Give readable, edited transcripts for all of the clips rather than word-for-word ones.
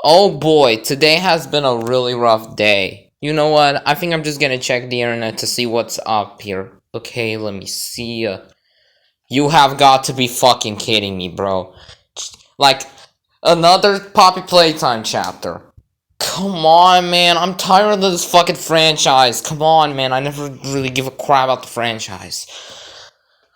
Oh boy, today has been a really rough day. You know what? I think I'm just gonna check the internet to see what's up here. Okay, let me see. You have got to be fucking kidding me, bro. Like, another Poppy Playtime chapter. Come on, man. I'm tired of this fucking franchise. Come on, man. I never really give a crap about the franchise.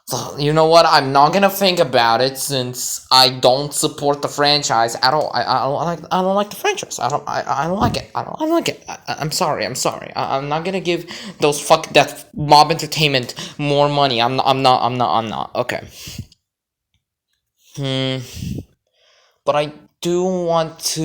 So, you know what? I'm not gonna think about it since I don't support the franchise. I don't like the franchise. I don't like it. I don't like it. I'm sorry. I'm not gonna give those that mob entertainment more money. I'm not. Okay. Hmm. But I do want to,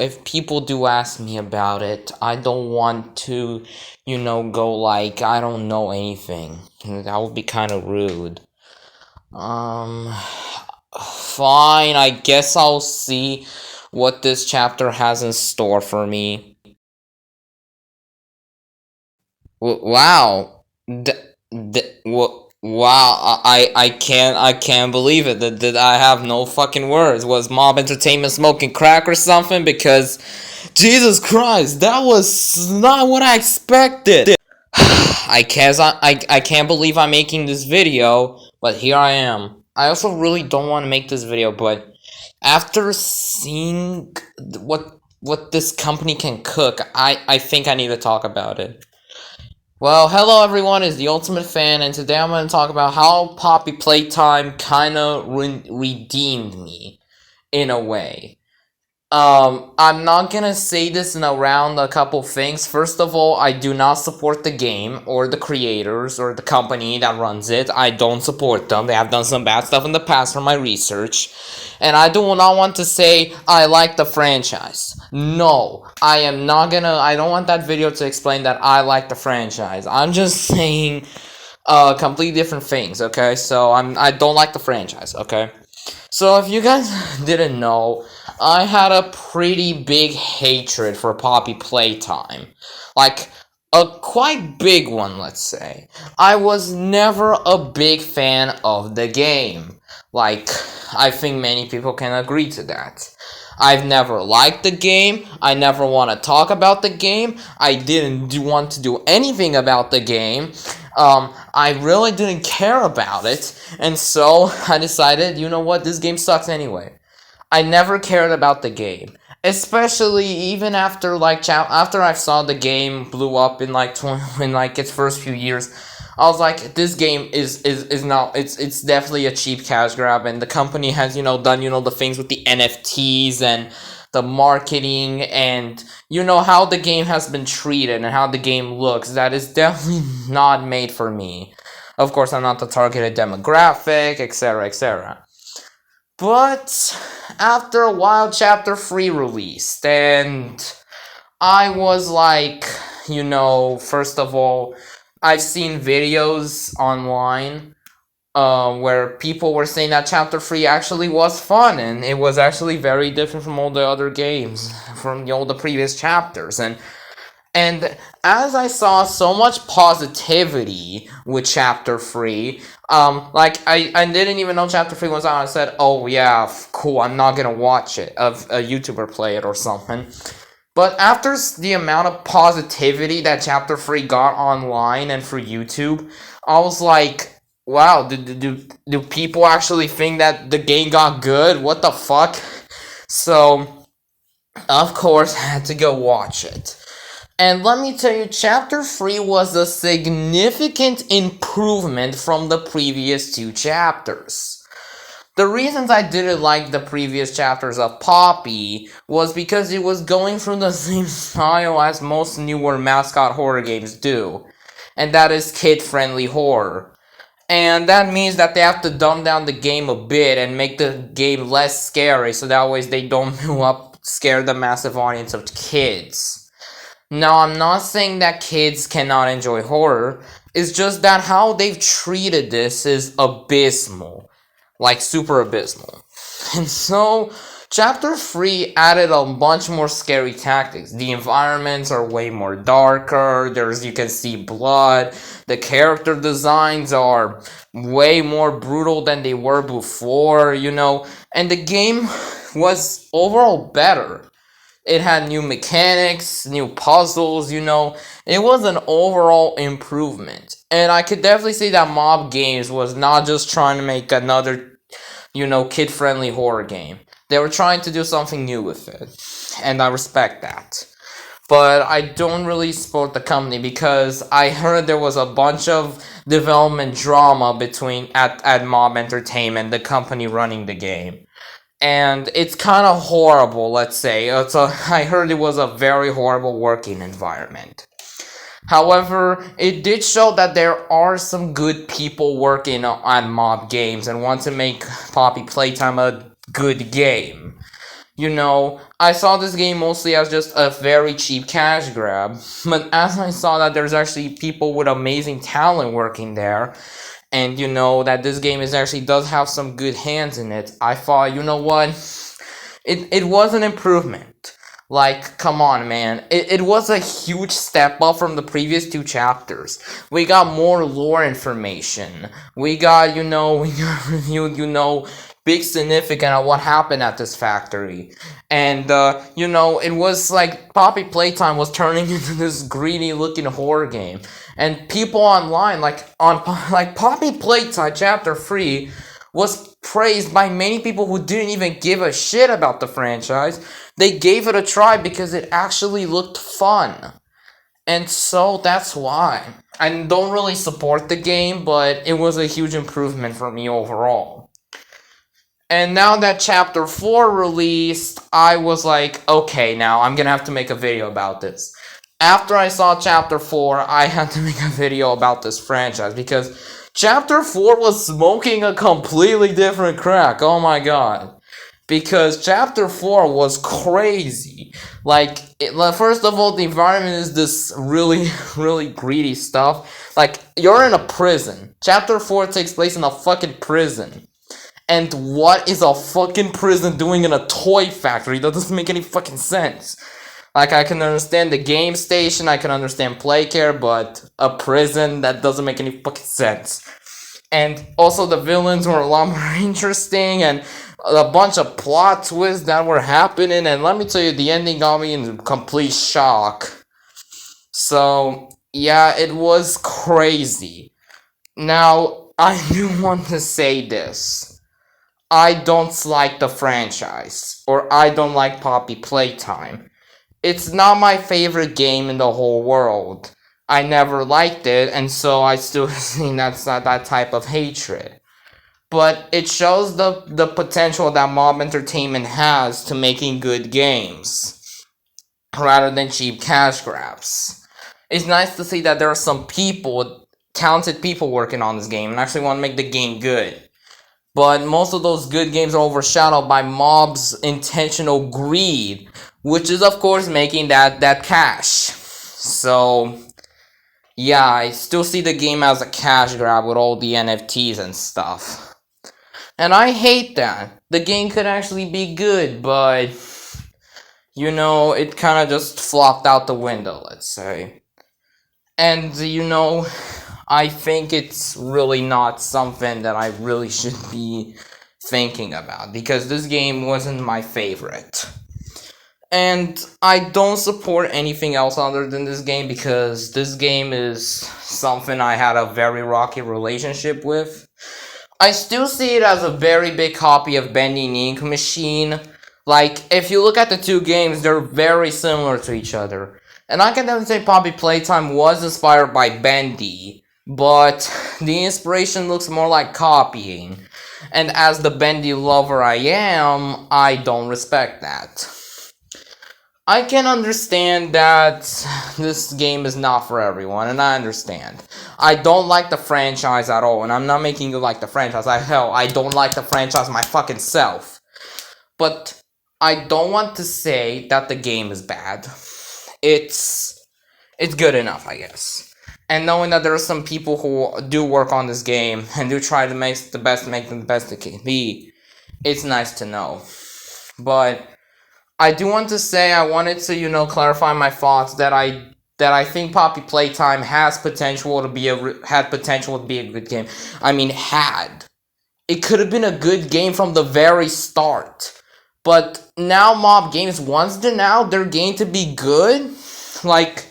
if people do ask me about it, I don't want to, go like I don't know anything. That would be kind of rude. Um, Fine, I guess I'll see what this chapter has in store for me. Wow. Wow, I can't believe it. That I have no fucking words. Was Mob Entertainment smoking crack or something? Because, Jesus Christ, that was not what I expected. I can't believe I'm making this video, but here I am. I also really don't want to make this video, but after seeing what this company can cook, I think I need to talk about it. Well, hello everyone, it's the Ultimate Fan, and today I'm going to talk about how Poppy Playtime kinda redeemed me, in a way. I'm not gonna say this in around a couple things. First of all, I do not support the game, or the creators, or the company that runs it. I don't support them. They have done some bad stuff in the past from my research. And I do not want to say I like the franchise. No, I don't want that video to explain that I like the franchise. I'm just saying, completely different things, okay? So, I don't like the franchise, okay? So if you guys didn't know, I had a pretty big hatred for Poppy Playtime. Like, a quite big one, let's say. I was never a big fan of the game. Like, I think many people can agree to that. I've never liked the game. I never want to talk about the game. I didn't want to do anything about the game. I really didn't care about it, and so I decided, you know what, this game sucks anyway. I never cared about the game, especially even after after I saw the game blew up in in its first few years. I was like, this game is not, it's definitely a cheap cash grab, and the company has done the things with the NFTs and the marketing, and how the game has been treated and how the game looks. That is definitely not made for me. Of course, I'm not the targeted demographic, etc., etc. But after a while, Chapter 3 released, and I was like, first of all, I've seen videos online where people were saying that Chapter 3 actually was fun, and it was actually very different from all the other games, from all the previous chapters, and as I saw so much positivity with Chapter 3, I didn't even know Chapter 3 was out. I said, oh yeah, cool, I'm not gonna watch it, of a YouTuber play it or something. But after the amount of positivity that Chapter 3 got online and for YouTube, I was like, wow, do people actually think that the game got good? What the fuck? So, of course, I had to go watch it. And let me tell you, Chapter 3 was a significant improvement from the previous two chapters. The reasons I didn't like the previous chapters of Poppy was because it was going through the same style as most newer mascot horror games do, and that is kid-friendly horror. And that means that they have to dumb down the game a bit and make the game less scary, so that way they don't scare the massive audience of kids. Now, I'm not saying that kids cannot enjoy horror, it's just that how they've treated this is abysmal. Like, super abysmal. And so, Chapter 3 added a bunch more scary tactics. The environments are way more darker, you can see blood, the character designs are way more brutal than they were before, and the game was overall better. It had new mechanics, new puzzles, It was an overall improvement. And I could definitely say that Mob Games was not just trying to make another, kid-friendly horror game. They were trying to do something new with it. And I respect that. But I don't really support the company because I heard there was a bunch of development drama between at Mob Entertainment, the company running the game. And it's kind of horrible, let's say. I heard it was a very horrible working environment. However, it did show that there are some good people working on Mob Games and want to make Poppy Playtime a good game. I saw this game mostly as just a very cheap cash grab, but as I saw that there's actually people with amazing talent working there, and that this game does have some good hands in it, I thought, what? It was an improvement. Like, come on, man. It was a huge step up from the previous two chapters. We got more lore information. We got, we got reviewed, big significant of what happened at this factory. And, it was like Poppy Playtime was turning into this greedy looking horror game. And people online, like Poppy Playtime Chapter 3 was praised by many people who didn't even give a shit about the franchise. They gave it a try because it actually looked fun. And so that's why. I don't really support the game, but it was a huge improvement for me overall. And now that Chapter 4 released, I was like, okay, now I'm gonna have to make a video about this. After I saw Chapter 4, I had to make a video about this franchise because Chapter 4 was smoking a completely different crack, oh my god. Because Chapter 4 was crazy. Like, first of all, the environment is this really, really greedy stuff. Like, you're in a prison. Chapter 4 takes place in a fucking prison. And what is a fucking prison doing in a toy factory? That doesn't make any fucking sense. Like, I can understand the game station, I can understand Playcare, but a prison, that doesn't make any fucking sense. And also the villains were a lot more interesting, and a bunch of plot twists that were happening, and let me tell you, the ending got me in complete shock. So, yeah, it was crazy. Now, I do want to say this. I don't like the franchise, or I don't like Poppy Playtime. It's not my favorite game in the whole world. I never liked it, and so I still think that's not that type of hatred. But it shows the potential that Mob Entertainment has to making good games, rather than cheap cash grabs. It's nice to see that there are some people, talented people working on this game, and actually want to make the game good. But most of those good games are overshadowed by Mob's intentional greed, which is of course making that cash. So, yeah, I still see the game as a cash grab with all the NFTs and stuff. And I hate that. The game could actually be good, but, it kind of just flopped out the window, let's say. And, I think it's really not something that I really should be thinking about, because this game wasn't my favorite. And I don't support anything else other than this game, because this game is something I had a very rocky relationship with. I still see it as a very big copy of Bending Ink Machine. Like, if you look at the two games, they're very similar to each other. And I can definitely say Poppy Playtime was inspired by Bendy, but the inspiration looks more like copying. And as the Bendy lover I am, I don't respect that. I can understand that this game is not for everyone, and I understand. I don't like the franchise at all, and I'm not making you like the franchise. I don't like the franchise my fucking self. But I don't want to say that the game is bad. It's good enough, I guess. And knowing that there are some people who do work on this game and do try to make them the best it can be, it's nice to know. But I do want to say, I wanted to, clarify my thoughts that I think Poppy Playtime had potential to be a good game. I mean, had. It could have been a good game from the very start. But now mob games, once they're out, they're going to be good. Like,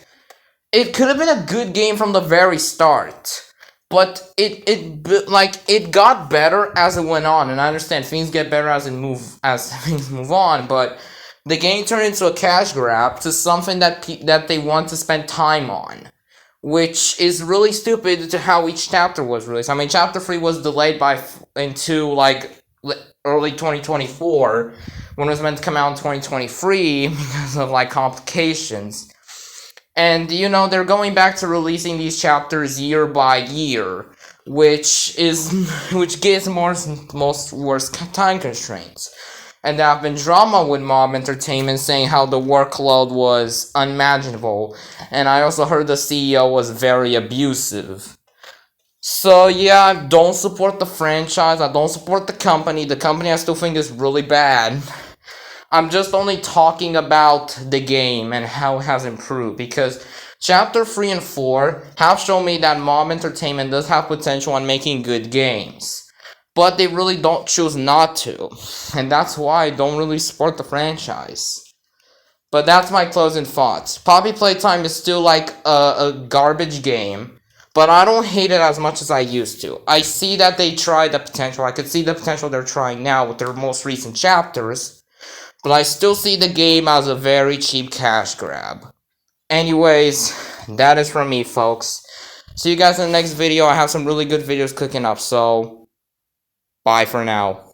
it could have been a good game from the very start. But it got better as it went on, and I understand things get better as things move on. But the game turned into a cash grab to something that they want to spend time on, which is really stupid to how each chapter was released. I mean, chapter 3 was delayed into like early 2024 when it was meant to come out in 2023 because of like complications. And they're going back to releasing these chapters year by year, which gives most worse time constraints. And there have been drama with Mob Entertainment saying how the workload was unimaginable, and I also heard the CEO was very abusive. So yeah, I don't support the franchise, I don't support the company. The company I still think is really bad. I'm just only talking about the game and how it has improved, because Chapter 3 and 4 have shown me that Mob Entertainment does have potential on making good games, but they really don't choose not to, and that's why I don't really support the franchise. But that's my closing thoughts. Poppy Playtime is still like a garbage game, but I don't hate it as much as I used to. I see that they tried the potential. I could see the potential they're trying now with their most recent chapters, but I still see the game as a very cheap cash grab. Anyways, that is from me, folks. See you guys in the next video. I have some really good videos cooking up, so bye for now.